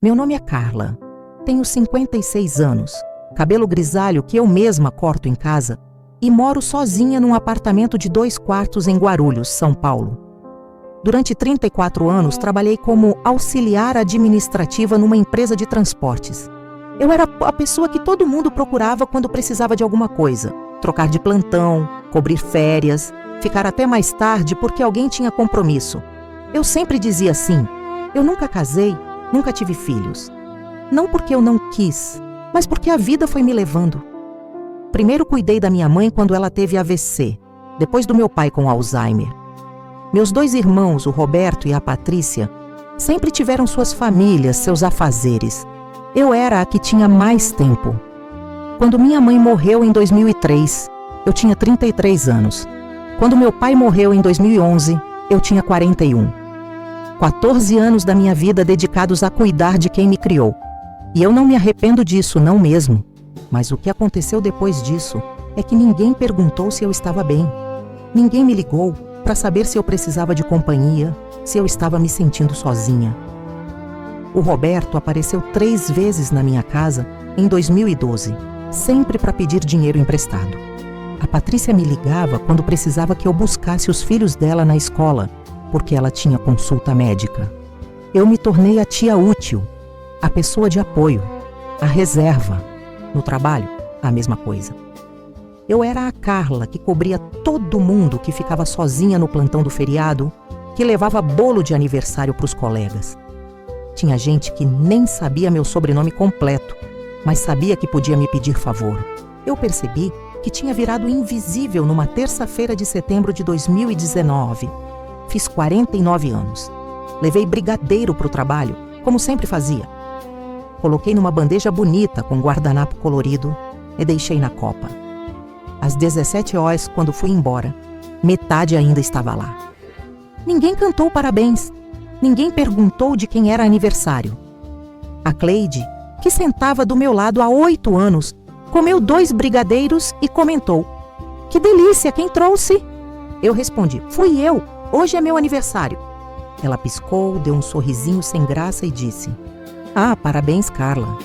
Meu nome é Carla. Tenho 56 anos, cabelo grisalho que eu mesma corto em casa e moro sozinha num apartamento de 2 quartos em Guarulhos, São Paulo. Durante 34 anos, trabalhei como auxiliar administrativa numa empresa de transportes. Eu era a pessoa que todo mundo procurava quando precisava de alguma coisa. Trocar de plantão, cobrir férias, ficar até mais tarde porque alguém tinha compromisso. Eu sempre dizia sim. Eu nunca casei, nunca tive filhos. Não porque eu não quis, mas porque a vida foi me levando. Primeiro cuidei da minha mãe quando ela teve AVC, depois do meu pai com Alzheimer. Meus 2 irmãos, o Roberto e a Patrícia, sempre tiveram suas famílias, seus afazeres. Eu era a que tinha mais tempo. Quando minha mãe morreu em 2003, eu tinha 33 anos. Quando meu pai morreu em 2011, eu tinha 41. 14 anos da minha vida dedicados a cuidar de quem me criou. E eu não me arrependo disso, não mesmo. Mas o que aconteceu depois disso é que ninguém perguntou se eu estava bem. Ninguém me ligou para saber se eu precisava de companhia, se eu estava me sentindo sozinha. O Roberto apareceu 3 vezes na minha casa em 2012, sempre para pedir dinheiro emprestado. A Patrícia me ligava quando precisava que eu buscasse os filhos dela na escola, porque ela tinha consulta médica. Eu me tornei a tia útil, a pessoa de apoio, a reserva. No trabalho, a mesma coisa. Eu era a Carla que cobria todo mundo que ficava sozinha no plantão do feriado, que levava bolo de aniversário para os colegas. Tinha gente que nem sabia meu sobrenome completo, mas sabia que podia me pedir favor. Eu percebi que tinha virado invisível numa terça-feira de setembro de 2019. Fiz 49 anos. Levei brigadeiro para o trabalho, como sempre fazia. Coloquei numa bandeja bonita com guardanapo colorido e deixei na copa. Às 17 horas, quando fui embora, metade ainda estava lá. Ninguém cantou parabéns. Ninguém perguntou de quem era aniversário. A Cleide, que sentava do meu lado há 8 anos, comeu 2 brigadeiros e comentou: "Que delícia, quem trouxe?" Eu respondi: "Fui eu, hoje é meu aniversário." Ela piscou, deu um sorrisinho sem graça e disse: "Ah, parabéns, Carla."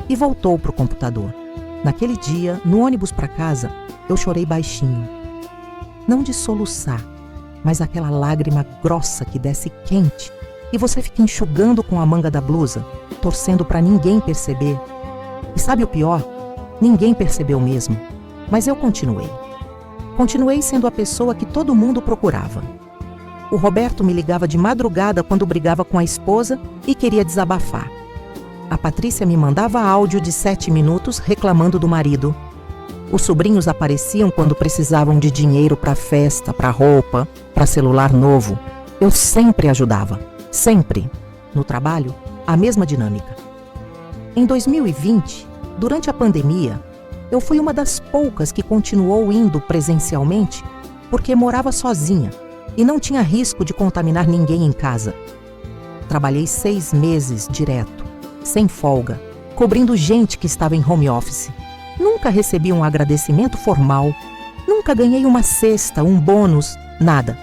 E voltou para o computador. Naquele dia, no ônibus para casa, eu chorei baixinho. Não de soluçar, mas aquela lágrima grossa que desce quente e você fica enxugando com a manga da blusa, torcendo para ninguém perceber. E sabe o pior? Ninguém percebeu mesmo, mas eu continuei. Continuei sendo a pessoa que todo mundo procurava. O Roberto me ligava de madrugada quando brigava com a esposa e queria desabafar. A Patrícia me mandava áudio de 7 minutos reclamando do marido. Os sobrinhos apareciam quando precisavam de dinheiro para festa, para roupa, para celular novo. Eu sempre ajudava. Sempre. No trabalho, a mesma dinâmica. Em 2020, durante a pandemia, eu fui uma das poucas que continuou indo presencialmente porque morava sozinha e não tinha risco de contaminar ninguém em casa. Trabalhei 6 meses direto, sem folga, cobrindo gente que estava em home office. Nunca recebi um agradecimento formal, nunca ganhei uma cesta, um bônus, nada.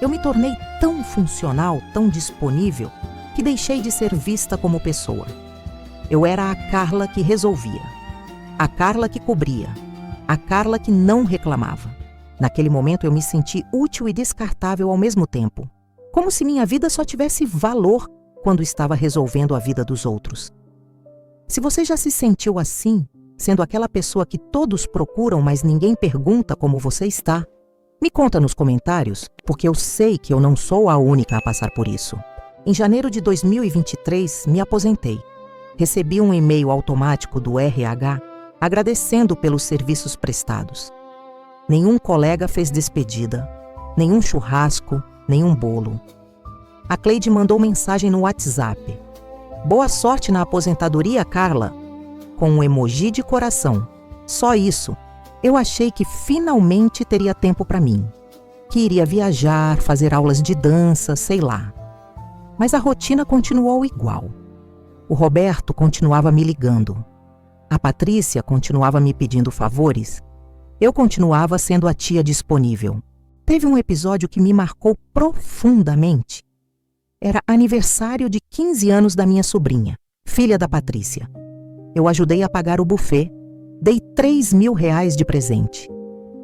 Eu me tornei tão funcional, tão disponível, que deixei de ser vista como pessoa. Eu era a Carla que resolvia, a Carla que cobria, a Carla que não reclamava. Naquele momento eu me senti útil e descartável ao mesmo tempo, como se minha vida só tivesse valor quando estava resolvendo a vida dos outros. Se você já se sentiu assim, sendo aquela pessoa que todos procuram, mas ninguém pergunta como você está, me conta nos comentários, porque eu sei que eu não sou a única a passar por isso. Em janeiro de 2023, me aposentei. Recebi um e-mail automático do RH agradecendo pelos serviços prestados. Nenhum colega fez despedida, nenhum churrasco, nenhum bolo. A Cleide mandou mensagem no WhatsApp: "Boa sorte na aposentadoria, Carla", com um emoji de coração. Só isso. Eu achei que finalmente teria tempo para mim, que iria viajar, fazer aulas de dança, sei lá. Mas a rotina continuou igual. O Roberto continuava me ligando. A Patrícia continuava me pedindo favores. Eu continuava sendo a tia disponível. Teve um episódio que me marcou profundamente. Era aniversário de 15 anos da minha sobrinha. filha da Patrícia. Eu ajudei a pagar o buffet. Dei R$ 3.000 de presente.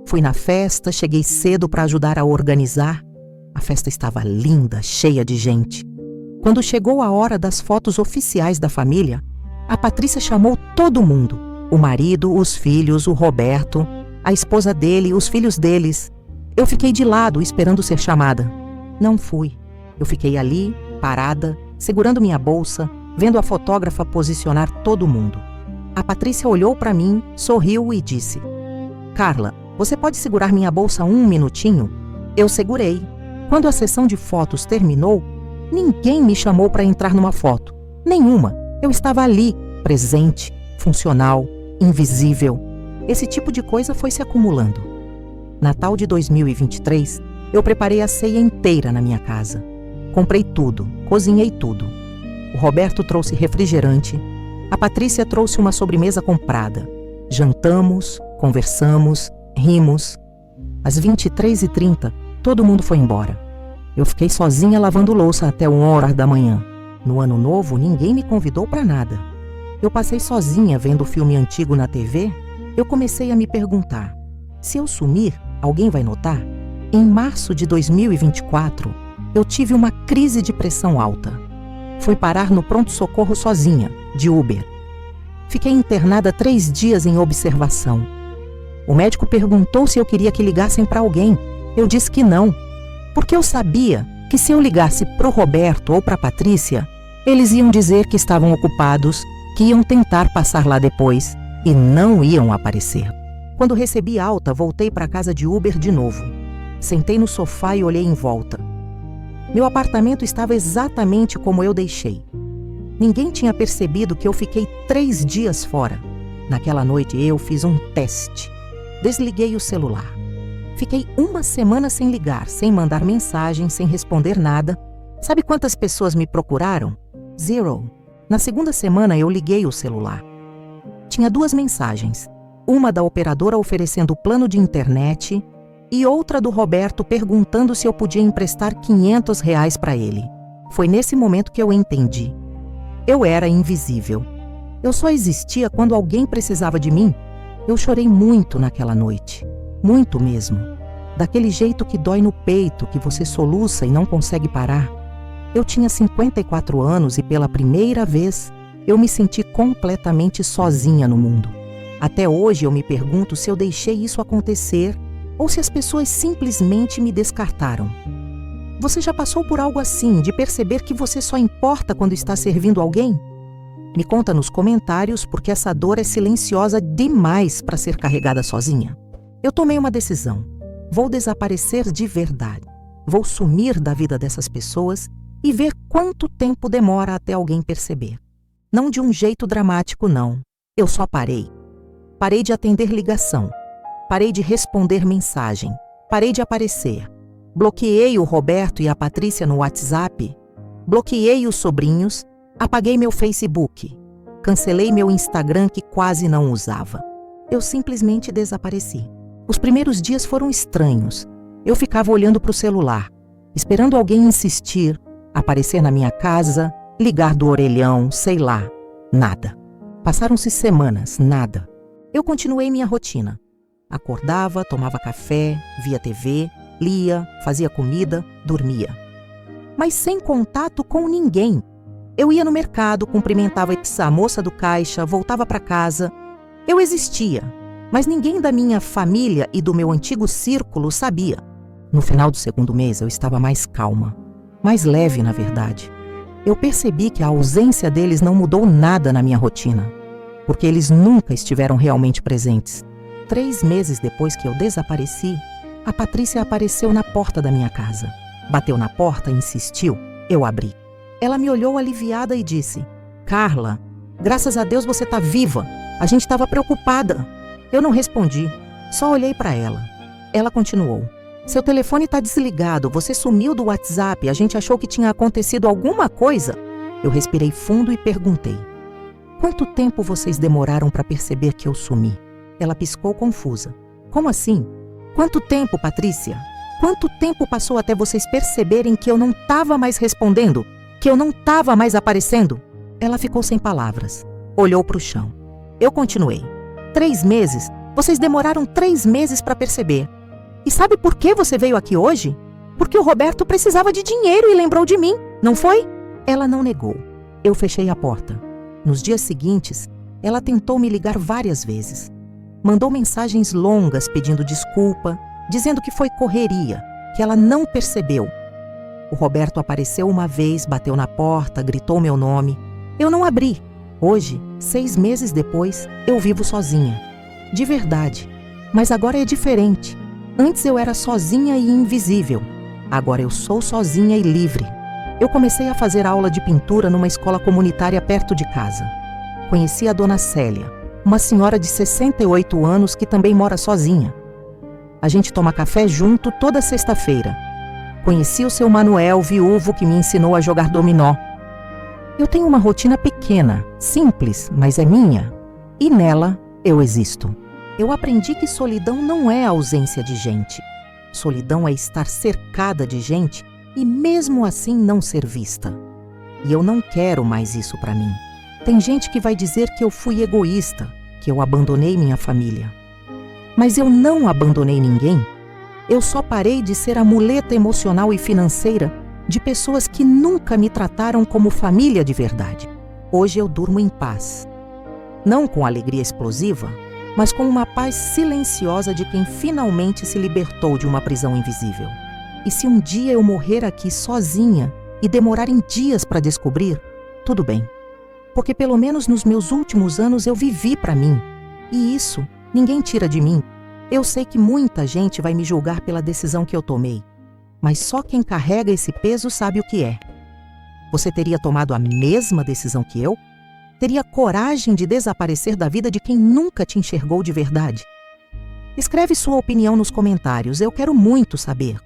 Fui na festa, cheguei cedo para ajudar a organizar. A festa estava linda, cheia de gente. Quando chegou a hora das fotos oficiais da família, a Patrícia chamou todo mundo. O marido, os filhos, o Roberto, a esposa dele, os filhos deles. Eu fiquei de lado, esperando ser chamada. Não fui. Eu fiquei ali, parada, segurando minha bolsa, vendo a fotógrafa posicionar todo mundo. A Patrícia olhou para mim, sorriu e disse: Carla, você pode segurar minha bolsa 1 minutinho? Eu segurei. Quando a sessão de fotos terminou, ninguém me chamou para entrar numa foto. Nenhuma. Eu estava ali, presente, funcional, invisível. Esse tipo de coisa foi se acumulando. Natal de 2023, eu preparei a ceia inteira na minha casa. Comprei tudo, cozinhei tudo. O Roberto trouxe refrigerante. A Patrícia trouxe uma sobremesa comprada. Jantamos, conversamos, rimos. Às 23h30, todo mundo foi embora. Eu fiquei sozinha lavando louça até 1h da manhã. No ano novo, ninguém me convidou para nada. Eu passei sozinha vendo o filme antigo na TV. Eu comecei a me perguntar: se eu sumir, alguém vai notar? Em março de 2024, eu tive uma crise de pressão alta. Fui parar no pronto-socorro sozinha, de Uber. Fiquei internada 3 dias em observação. O médico perguntou se eu queria que ligassem para alguém. Eu disse que não, porque eu sabia que se eu ligasse para o Roberto ou para a Patrícia, eles iam dizer que estavam ocupados, que iam tentar passar lá depois e não iam aparecer. Quando recebi alta, voltei para a casa de Uber de novo. Sentei no sofá e olhei em volta. Meu apartamento estava exatamente como eu deixei. Ninguém tinha percebido que eu fiquei 3 dias fora. Naquela noite eu fiz um teste. Desliguei o celular. Fiquei 1 semana sem ligar, sem mandar mensagem, sem responder nada. Sabe quantas pessoas me procuraram? 0. Na segunda semana eu liguei o celular. Tinha 2 mensagens. Uma da operadora oferecendo plano de internet e outra do Roberto perguntando se eu podia emprestar R$ 500 para ele. Foi nesse momento que eu entendi. Eu era invisível. Eu só existia quando alguém precisava de mim. Eu chorei muito naquela noite. Muito mesmo. Daquele jeito que dói no peito, que você soluça e não consegue parar. Eu tinha 54 anos e pela primeira vez eu me senti completamente sozinha no mundo. Até hoje eu me pergunto se eu deixei isso acontecer ou se as pessoas simplesmente me descartaram. Você já passou por algo assim, de perceber que você só importa quando está servindo alguém? Me conta nos comentários, porque essa dor é silenciosa demais para ser carregada sozinha. Eu tomei uma decisão. Vou desaparecer de verdade. Vou sumir da vida dessas pessoas e ver quanto tempo demora até alguém perceber. Não de um jeito dramático, não. Eu só parei. Parei de atender ligação. Parei de responder mensagem. Parei de aparecer. Bloqueei o Roberto e a Patrícia no WhatsApp. Bloqueei os sobrinhos. Apaguei meu Facebook. Cancelei meu Instagram, que quase não usava. Eu simplesmente desapareci. Os primeiros dias foram estranhos. Eu ficava olhando para o celular, esperando alguém insistir, aparecer na minha casa, ligar do orelhão, sei lá. Nada. Passaram-se semanas, nada. Eu continuei minha rotina. Acordava, tomava café, via TV, lia, fazia comida, dormia. Mas sem contato com ninguém. Eu ia no mercado, cumprimentava a moça do caixa, voltava para casa. Eu existia, mas ninguém da minha família e do meu antigo círculo sabia. No final do segundo mês eu estava mais calma, mais leve na verdade. Eu percebi que a ausência deles não mudou nada na minha rotina, porque eles nunca estiveram realmente presentes. 3 meses depois que eu desapareci, a Patrícia apareceu na porta da minha casa. Bateu na porta e insistiu. Eu abri. Ela me olhou aliviada e disse: Carla, graças a Deus você está viva. A gente estava preocupada. Eu não respondi, só olhei para ela. Ela continuou: seu telefone está desligado, você sumiu do WhatsApp, a gente achou que tinha acontecido alguma coisa. Eu respirei fundo e perguntei: quanto tempo vocês demoraram para perceber que eu sumi? Ela piscou confusa. Como assim? Quanto tempo, Patrícia? Quanto tempo passou até vocês perceberem que eu não estava mais respondendo? Que eu não estava mais aparecendo? Ela ficou sem palavras. Olhou para o chão. Eu continuei. 3 meses? Vocês demoraram 3 meses para perceber. E sabe por que você veio aqui hoje? Porque o Roberto precisava de dinheiro e lembrou de mim, não foi? Ela não negou. Eu fechei a porta. Nos dias seguintes, ela tentou me ligar várias vezes. Mandou mensagens longas pedindo desculpa, dizendo que foi correria, que ela não percebeu. O Roberto apareceu uma vez, bateu na porta, gritou meu nome. Eu não abri. Hoje, 6 meses depois, eu vivo sozinha. De verdade. Mas agora é diferente. Antes eu era sozinha e invisível. Agora eu sou sozinha e livre. Eu comecei a fazer aula de pintura numa escola comunitária perto de casa. Conheci a dona Célia, uma senhora de 68 anos que também mora sozinha. A gente toma café junto toda sexta-feira. Conheci o seu Manuel, viúvo, que me ensinou a jogar dominó. Eu tenho uma rotina pequena, simples, mas é minha. E nela eu existo. Eu aprendi que solidão não é a ausência de gente. Solidão é estar cercada de gente e mesmo assim não ser vista. E eu não quero mais isso para mim. Tem gente que vai dizer que eu fui egoísta, que eu abandonei minha família. Mas eu não abandonei ninguém. Eu só parei de ser a muleta emocional e financeira de pessoas que nunca me trataram como família de verdade. Hoje eu durmo em paz. Não com alegria explosiva, mas com uma paz silenciosa de quem finalmente se libertou de uma prisão invisível. E se um dia eu morrer aqui sozinha e demorar em dias para descobrir, tudo bem. Porque pelo menos nos meus últimos anos eu vivi para mim. E isso ninguém tira de mim. Eu sei que muita gente vai me julgar pela decisão que eu tomei. Mas só quem carrega esse peso sabe o que é. Você teria tomado a mesma decisão que eu? Teria coragem de desaparecer da vida de quem nunca te enxergou de verdade? Escreve sua opinião nos comentários. Eu quero muito saber.